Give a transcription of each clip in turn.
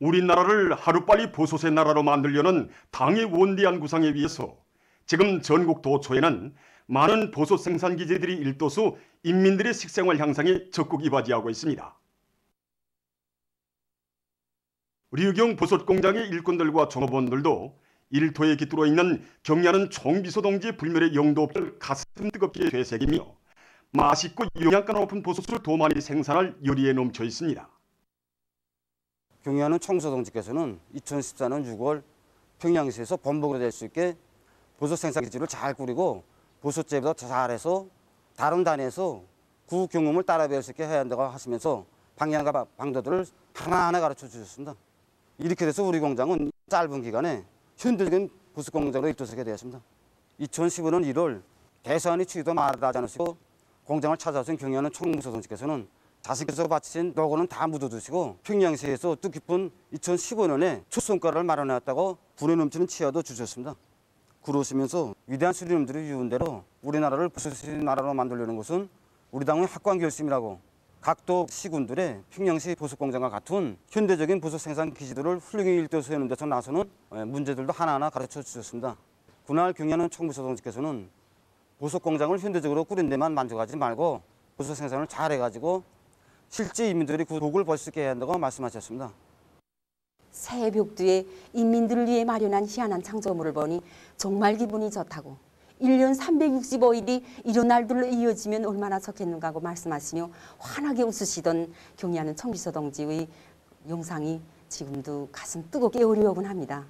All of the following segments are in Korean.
우리나라를 하루빨리 보솥의 나라로 만들려는 당의 원대한 구상에 위해서 지금 전국 도처에는 많은 보솥 생산 기지들이 일도수 인민들의 식생활 향상에 적극 이바지하고 있습니다. 류경 보솥 공장의 일꾼들과 종업원들도 일터에 깃들어 있는 경야는 총비소동지의 불멸의 영도를 가슴 뜨겁게 되새기며 맛있고 영양가 높은 보솥을 더 많이 생산할 열의에 넘쳐 있습니다. 경야는 총소동지께서는 2014년 6월 평양시에서 본부가 될 수 있게 보솥 생산 기지를 잘 꾸리고 보솥 재배도 잘해서 다른 단위에서 구 경험을 따라 배울 수 있게 해야 한다고 하시면서 방향과 방도들을 하나하나 가르쳐 주셨습니다. 이렇게 돼서 우리 공장은 짧은 기간에 현대적인 보솥 공장으로 입주하게 되었습니다. 2015년 1월 대선이 취도 말하지 않으시고 공장을 찾아오신 경야는 총무소동지께서는 자신께서 바치신 노고는 다 묻어두시고 평양시에서 뜻깊은 2015년에 첫 성과를 마련해왔다고 분에 넘치는 치아도 주셨습니다. 그러시면서 위대한 수리님들이 이룬 대로 우리나라를 보솥의 나라로 만들려는 것은 우리 당의 확고한 결심이라고 각도 시군들의 평양시 보솥공장과 같은 현대적인 보솥 생산 기지들을 훌륭히 일도수하는 데서 나서는 문제들도 하나하나 가르쳐 주셨습니다. 그날 경야는 총무소동지께서는 보솥공장을 현대적으로 꾸린 데만 만족하지 말고 보솥 생산을 잘해가지고 실제 인민들이 그 복을 볼 수 있게 해야 한다고 말씀하셨습니다. 새 벽두에 인민들을 위해 마련한 희한한 창조물을 보니 정말 기분이 좋다고 1년 365일이 이런 날들로 이어지면 얼마나 좋겠는가 하고 말씀하시며 환하게 웃으시던 경야는 총비소동지의 영상이 지금도 가슴 뜨겁게 어려우곤 합니다.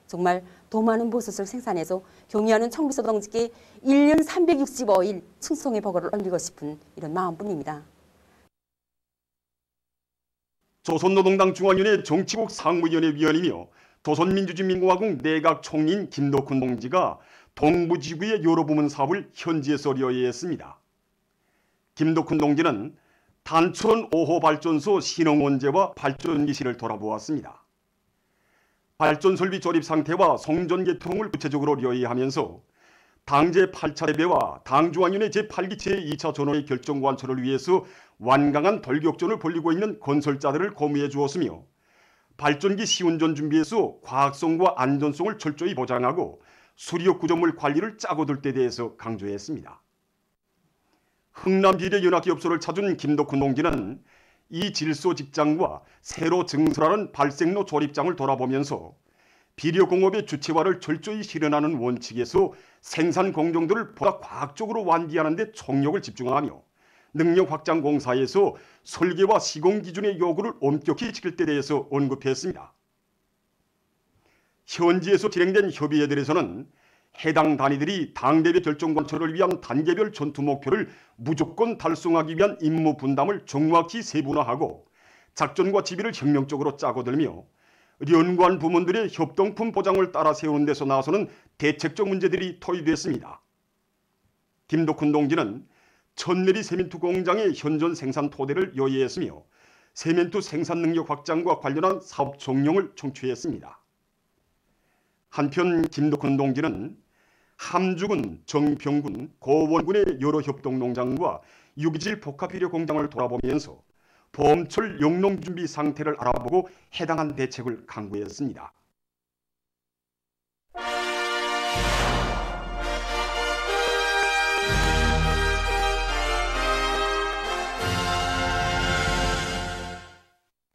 정말 더 많은 보솥을 생산해서 경야는 총비소동지께 1년 365일 충성의 보고를 올리고 싶은 이런 마음뿐입니다. 조선노동당 중앙위원회 정치국 상무위원회 위원이며 조선민주주의민공화국 내각 총리인 김덕훈 동지가 동부지구의 여러 부문 사업을 현지에서 리어했습니다. 김덕훈 동지는 단천 5호 발전소 신흥 원재와 발전 기시를 돌아보았습니다. 발전 설비 조립 상태와 송전 계통을 구체적으로 리어하면서 당제 8차 대회와 당중앙위원회 제8기 제2차 전원의 결정 관철을 위해서 완강한 돌격전을 벌이고 있는 건설자들을 고무해 주었으며 발전기 시운전 준비에서 과학성과 안전성을 철저히 보장하고 수리역 구조물 관리를 짜고들 때 대해서 강조했습니다. 흥남비례연합기업소를 찾은 김덕훈 동지는 이 질소 직장과 새로 증설하는 발생로 조립장을 돌아보면서 비료공업의 주체화를 철저히 실현하는 원칙에서 생산 공정들을 보다 과학적으로 완비하는 데 총력을 집중하며 능력 확장 공사에서 설계와 시공 기준의 요구를 엄격히 지킬 때 대해서 언급했습니다. 현지에서 진행된 협의회들에서는 해당 단위들이 당대회 결정 관철을 위한 단계별 전투 목표를 무조건 달성하기 위한 임무 분담을 정확히 세분화하고 작전과 지휘를 혁명적으로 짜고들며 연관 부문들의 협동품 보장을 따라 세우는 데서 나서는 대책적 문제들이 토의됐습니다. 김덕훈 동지는 천내리 세멘트 공장의 현존 생산 토대를 요구했으며 세멘트 생산 능력 확장과 관련한 사업 종용을 청취했습니다. 한편 김덕훈 동지는 함주군, 정평군, 고원군의 여러 협동농장과 유기질 복합비료 공장을 돌아보면서 봄철 영농 준비 상태를 알아보고 해당한 대책을 강구했습니다.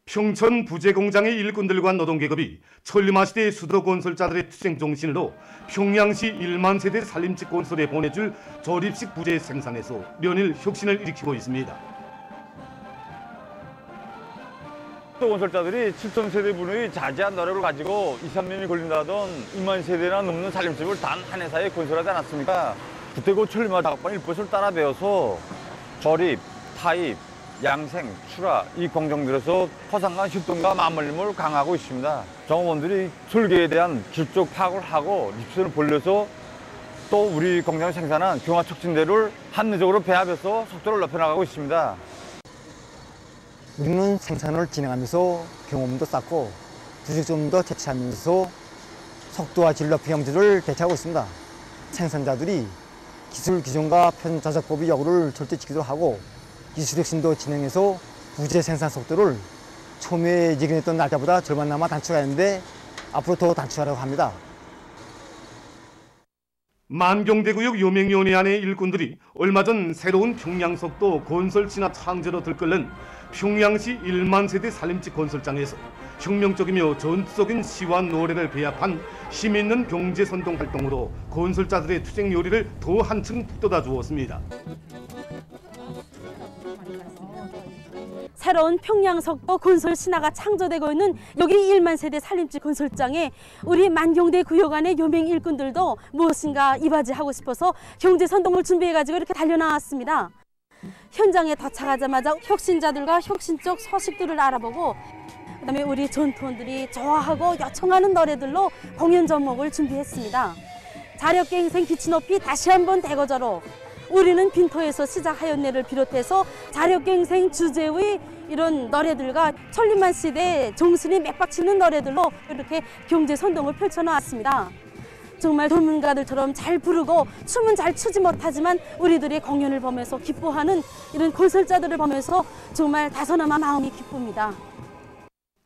평촌 부재공장의 일꾼들과 노동계급이 천리마시대 수도 건설자들의 투쟁 정신으로 평양시 1만 세대 산림집 건설에 보내줄 조립식 부재 생산에서 연일 혁신을 일으키고 있습니다. 수도 건설자들이 7,000세대 분의 자제한 노력을 가지고 2, 3년이 걸린다던 2만 세대나 넘는 산림집을 단 한 회사에 건설하지 않았습니까? 그때 그 천리마 작업반 일봇을 따라 배워서 조립, 타입, 양생, 출하 이 공정들에서 포상과 협동과 맞물림을 강화하고 있습니다. 종업원들이 설계에 대한 기술적 파악을 하고 입술을 벌려서 또 우리 공장에서 생산한 경화 촉진대를 합리적으로 배합해서 속도를 높여나가고 있습니다. 우리는 생산을 진행하면서 경험도 쌓고 부식점도 대체하면서 속도와 질 높이 형질을 대체하고 있습니다. 생산자들이 기술 기존과 편자작법의 요구를 절대 지키도록 하고 기술 혁신도 진행해서 부재 생산 속도를 처음에 예견했던 날짜보다 절반나마 단축하였는데 앞으로 더 단축하려고 합니다. 만경대구역 요맹위원회 안의 일꾼들이 얼마 전 새로운 평양석도 건설 진화 창제로 들끓는 평양시 1만 세대 산림지 건설장에서 혁명적이며 전투적인 시와 노래를 배합한 힘있는 경제선동 활동으로 건설자들의 투쟁 요리를 더 한층 북돋아 주었습니다. 새로운 평양석도 건설 신화가 창조되고 있는 여기 1만 세대 산림지 건설장에 우리 만경대 구역 안의 요맹 일꾼들도 무엇인가 이바지하고 싶어서 경제선동을 준비해가지고 이렇게 달려나왔습니다. 현장에 도착하자마자 혁신자들과 혁신적 서식들을 알아보고 그다음에 우리 전투원들이 좋아하고 요청하는 노래들로 공연 전목을 준비했습니다. 자력갱생 빛이 높이 다시 한번 대거자로 우리는 빈터에서 시작하였네를 비롯해서 자력갱생 주제의 이런 노래들과 천리만 시대 정신이 맥박치는 노래들로 이렇게 경제선동을 펼쳐놓았습니다. 정말 전문가들처럼 잘 부르고 춤은 잘 추지 못하지만 우리들의 공연을 보면서 기뻐하는 이런 건설자들을 보면서 정말 다소나마 마음이 기쁩니다.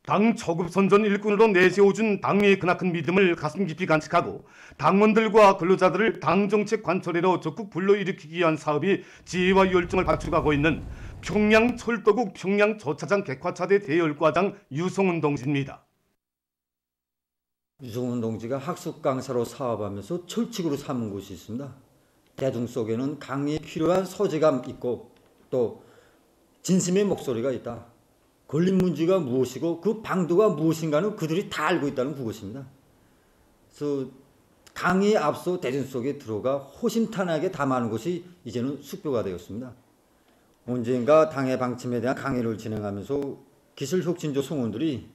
당 초급 선전 일꾼으로 내세워준 당의 크나큰 믿음을 가슴 깊이 간직하고 당원들과 근로자들을 당 정책 관철회로 적극 불러일으키기 위한 사업이 지혜와 열정을 갖추고 있는 평양 철도국 평양 조차장 객화차대 대열과장 유성훈 동지입니다. 유성훈 동지가 학습 강사로 사업하면서 철칙으로 삼은 곳이 있습니다. 대중 속에는 강의에 필요한 소재가 있고 또 진심의 목소리가 있다. 걸린 문제가 무엇이고 그 방도가 무엇인가는 그들이 다 알고 있다는 그것입니다. 그래서 강의에 앞서 대중 속에 들어가 호심탄회하게 담아하는 것이 이제는 숙교가 되었습니다. 언젠가 당의 방침에 대한 강의를 진행하면서 기술혁신조 성원들이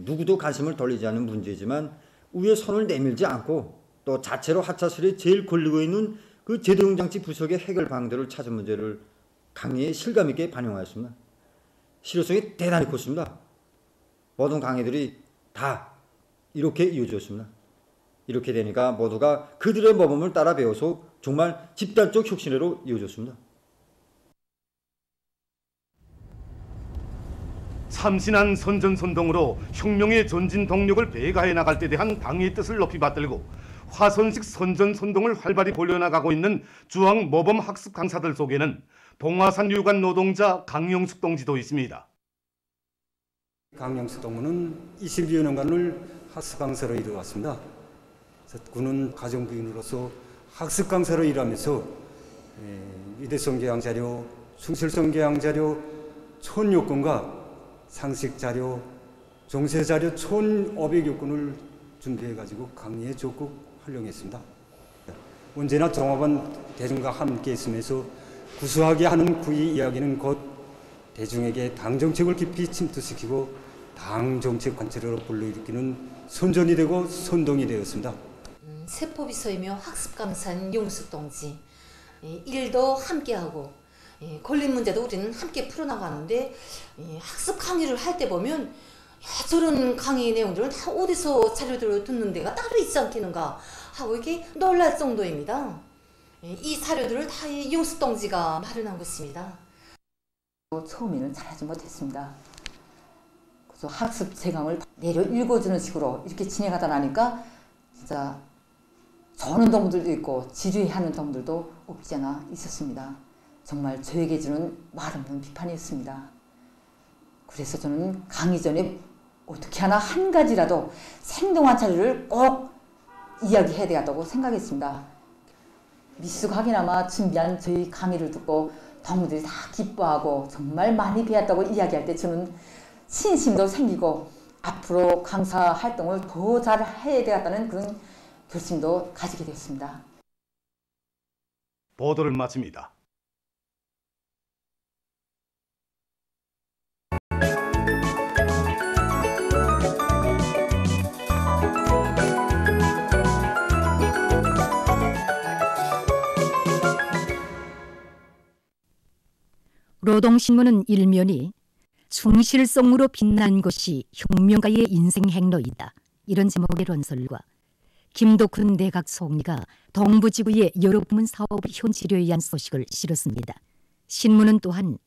누구도 관심을 돌리지 않는 문제지만 위에 손을 내밀지 않고 또 자체로 하차실에 제일 걸리고 있는 그 제도용장치 부석의 해결 방도를 찾은 문제를 강의에 실감 있게 반영하였습니다. 실효성이 대단히 컸습니다. 모든 강의들이 다 이렇게 이어졌습니다. 이렇게 되니까 모두가 그들의 모범을 따라 배워서 정말 집단적 혁신으로 이어졌습니다. 참신한 선전선동으로 혁명의 전진 동력을 배가해 나갈 때 대한 당의 뜻을 높이 받들고 화선식 선전선동을 활발히 벌여나가고 있는 주황 모범 학습 강사들 속에는 봉화산 유관 노동자 강영숙 동지도 있습니다. 강영숙 동무는 22년간을 학습 강사로 일해왔습니다. 그는 가정부인으로서 학습 강사로 일하면서 위대성 개항 자료, 숭실성 개항 자료, 촌요건과 상식 자료, 정세 자료 1,500여 준비해가지고 강의에 적극 활용했습니다. 언제나 종합원 대중과 함께 있으면서 구수하게 하는 그의 이야기는 곧 대중에게 당 정책을 깊이 침투시키고 당 정책 관철으로 불러일으키는 선전이 되고 선동이 되었습니다. 세포비서이며 학습 강사인 용숙 동지, 일도 함께하고 걸린 문제도 우리는 함께 풀어나가는데 학습 강의를 할 때 보면 저런 강의 내용들은 다 어디서 자료들을 듣는 데가 따로 있지 않겠는가 하고 이렇게 놀랄 정도입니다. 이 사료들을 다 용숙 동지가 마련한 것입니다. 처음에는 잘하지 못했습니다. 그래서 학습 제강을 내려 읽어주는 식으로 이렇게 진행하다 나니까 진짜 저는 동무들도 있고 지루해하는 동무들도 없지 않아 있었습니다. 정말 저에게 주는 말없는 비판이었습니다. 그래서 저는 강의 전에 어떻게 하나 한 가지라도 생동한 자료를 꼭 이야기해야 되겠다고 생각했습니다. 미숙하게나마 준비한 저희 강의를 듣고 동무들이 다 기뻐하고 정말 많이 배웠다고 이야기할 때 저는 신심도 생기고 앞으로 강사 활동을 더 잘 해야 되겠다는 그런 결심도 가지게 됐습니다. 보도를 마칩니다. 노동신문은 일면이 충실성으로 빛난 것이 혁명가의 인생 행로이다. 이런 제목의 논설과 김덕훈 내각 총리가 동부지구의 여러 부문 사업을 현실화에 의한 소식을 실었습니다. 신문은 또한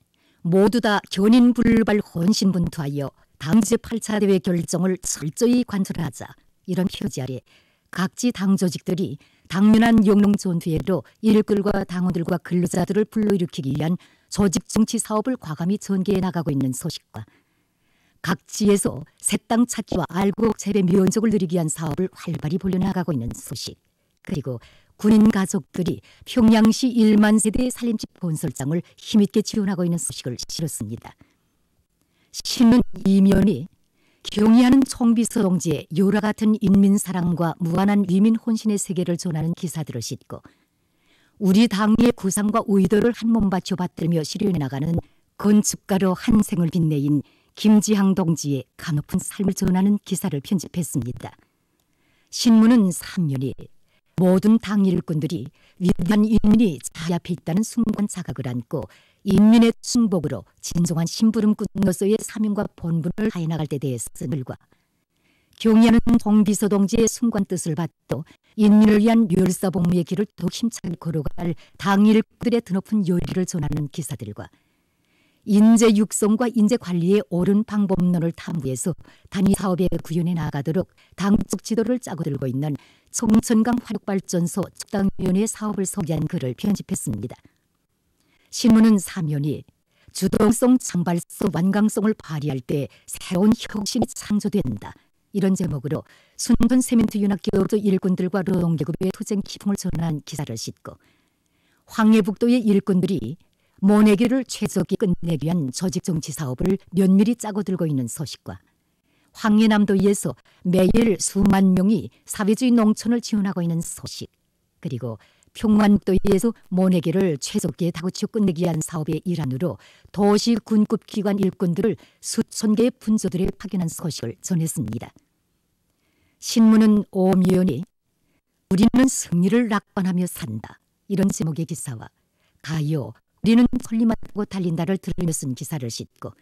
모두 다 견인불발 헌신분투하여 당 제8차 대회 결정을 철저히 관철하자 이런 표지 아래 각지 당 조직들이 당면한 영농전투회로 일꾼과 당원들과 근로자들을 불러일으키기 위한 조직 정치 사업을 과감히 전개해 나가고 있는 소식과 각지에서 새 땅 찾기와 알곡 재배 면적을 누리기 위한 사업을 활발히 벌려나가고 있는 소식, 그리고 군인 가족들이 평양시 1만 세대 살림집 건설장을 힘있게 지원하고 있는 소식을 실었습니다. 신문 이면이 경의하는 총비서 동지의 요라 같은 인민사랑과 무한한 위민 혼신의 세계를 전하는 기사들을 싣고 우리 당의 구상과 의도를 한몸 바쳐 받들며 실현해 나가는 건축가로 한 생을 빛내인 김지향 동지의 가높은 삶을 전하는 기사를 편집했습니다. 신문은 3면이 모든 당 일꾼들이 위대한 인민이 자기 앞에 있다는 숭고한 자각을 안고 인민의 충복으로 진정한 심부름꾼으로서의 사명과 본분을 다해 나갈 때 대해 쓴글과 경의하는 총비서 동지의 숭고한 뜻을 받도 인민을 위한 멸사복무의 길을 더욱 힘차게 걸어갈 당 일꾼들의 드높은 요리를 전하는 기사들과 인재 육성과 인재 관리의 옳은 방법론을 탐구해서 단위 사업에 구현해 나가도록 당적 지도를 짜고 들고 있는 청천강 화력발전소 축당위원회 사업을 소개한 글을 편집했습니다. 신문은 사면이 주동성 창발성 완강성을 발휘할 때 새로운 혁신이 창조된다, 이런 제목으로 순천 세멘트 윤학기업소 일꾼들과 노동계급의 투쟁 기풍을 전한 기사를 싣고 황해북도의 일꾼들이 모내기를 최적기 끝내기 위한 조직정치 사업을 면밀히 짜고 들고 있는 소식과 황해남도에서 매일 수만 명이 사회주의 농촌을 지원하고 있는 소식, 그리고 평안북도에서 모내기를 최적기에 다구치고 끝내기 위한 사업의 일환으로 도시 군급 기관 일꾼들을 수천 개의 분조들에 파견한 소식을 전했습니다. 신문은 오미연이 우리는 승리를 낙관하며 산다, 이런 제목의 기사와 가요 우리는 설리맞고 달린다를 들으며 쓴 기사를 싣고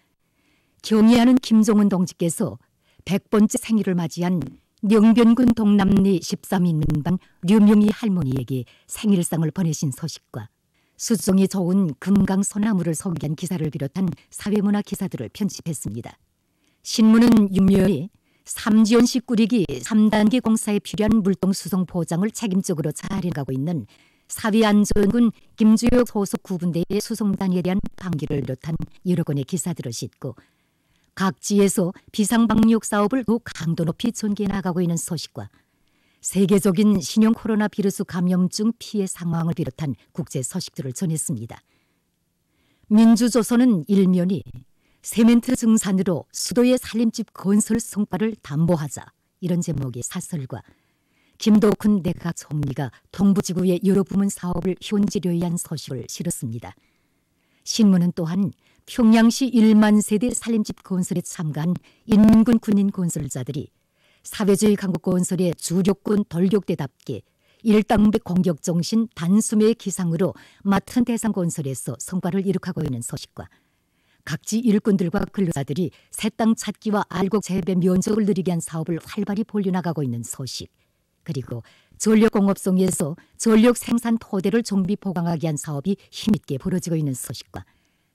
경의하는 김종은 동지께서 100번째 생일을 맞이한 영변군 동남리 13인민반 류명희 할머니에게 생일상을 보내신 소식과 수종이 좋은 금강소나무를 소개한 기사를 비롯한 사회문화 기사들을 편집했습니다. 신문은 유명히 삼지연시 꾸리기 3단계 공사에 필요한 물동 수송 보장을 책임적으로 잘 해가고 있는 사위안전군 김주혁 소속 구분대의 수송단에 대한 방기를 비롯한 여러 건의 기사들을 싣고 각지에서 비상방역 사업을 더욱 강도 높이 전개해 나가고 있는 소식과 세계적인 신형 코로나 비루스 감염증 피해 상황을 비롯한 국제 소식들을 전했습니다. 민주조선은 일면이 세멘트 증산으로 수도의 살림집 건설 성과를 담보하자, 이런 제목의 사설과 김덕훈 내각 총리가 동부지구의 여러 부문 사업을 현지료에 한 소식을 실었습니다. 신문은 또한 평양시 1만 세대 살림집 건설에 참가한 인민군 군인 건설자들이 사회주의 강국 건설의 주력군 돌격대답게 일당백 공격정신 단숨의 기상으로 맡은 대상 건설에서 성과를 이룩하고 있는 소식과 각지 일꾼들과 근로자들이 새 땅 찾기와 알곡 재배 면적을 누리게 한 사업을 활발히 벌려나가고 있는 소식, 그리고 전력공업성에서 전력 생산 토대를 정비 보강하기 위한 사업이 힘있게 벌어지고 있는 소식과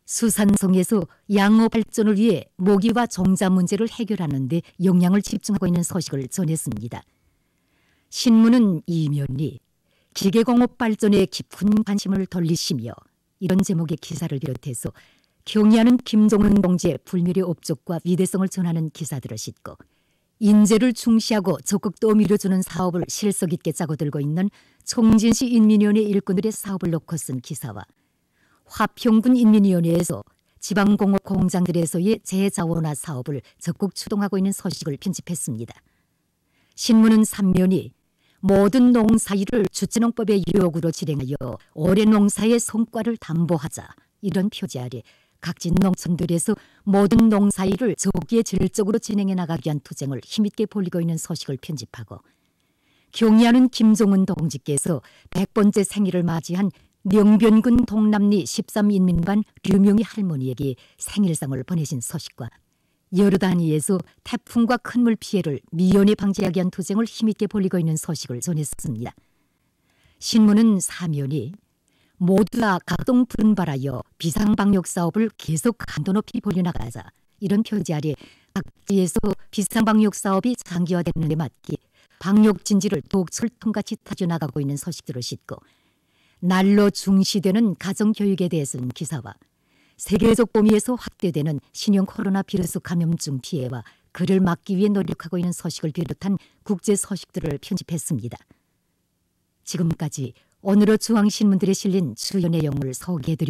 수산성에서 양호 발전을 위해 모기와 종자 문제를 해결하는 데 역량을 집중하고 있는 소식을 전했습니다. 신문은 이면이 기계공업 발전에 깊은 관심을 돌리시며, 이런 제목의 기사를 비롯해서 경의하는 김종은 동지의 불멸의 업적과 위대성을 전하는 기사들을 싣고 인재를 중시하고 적극도 밀어주는 사업을 실속 있게 짜고 들고 있는 청진시 인민위원회 일꾼들의 사업을 놓고 쓴 기사와 화평군 인민위원회에서 지방공업 공장들에서의 재자원화 사업을 적극 추동하고 있는 소식을 편집했습니다. 신문은 3면이 모든 농사일을 주체농법의 요구로 진행하여 올해 농사의 성과를 담보하자, 이런 표지 아래 각지 농촌들에서 모든 농사일을 적기에 질적으로 진행해 나가기 위한 투쟁을 힘있게 벌이고 있는 소식을 편집하고 경의하는 김종은 동지께서 100번째 생일을 맞이한 영변군 동남리 13인민반 류명희 할머니에게 생일상을 보내신 소식과 여러 단위에서 태풍과 큰 물 피해를 미연에 방지하기 위한 투쟁을 힘있게 벌이고 있는 소식을 전했습니다. 신문은 사면이 모두 다 각동 분발하여 비상방역 사업을 계속 강도 높이 벌려나가자, 이런 표지 아래 각지에서 비상방역 사업이 장기화되는 데 맞게 방역 진지를 더욱 설통같이 타져나가고 있는 소식들을 싣고 날로 중시되는 가정교육에 대해서는 기사와 세계적 범위에서 확대되는 신형 코로나 비루스 감염증 피해와 그를 막기 위해 노력하고 있는 소식을 비롯한 국제 소식들을 편집했습니다. 지금까지 오늘의 중앙신문들에 실린 주요 내용을 소개해드렸습니다.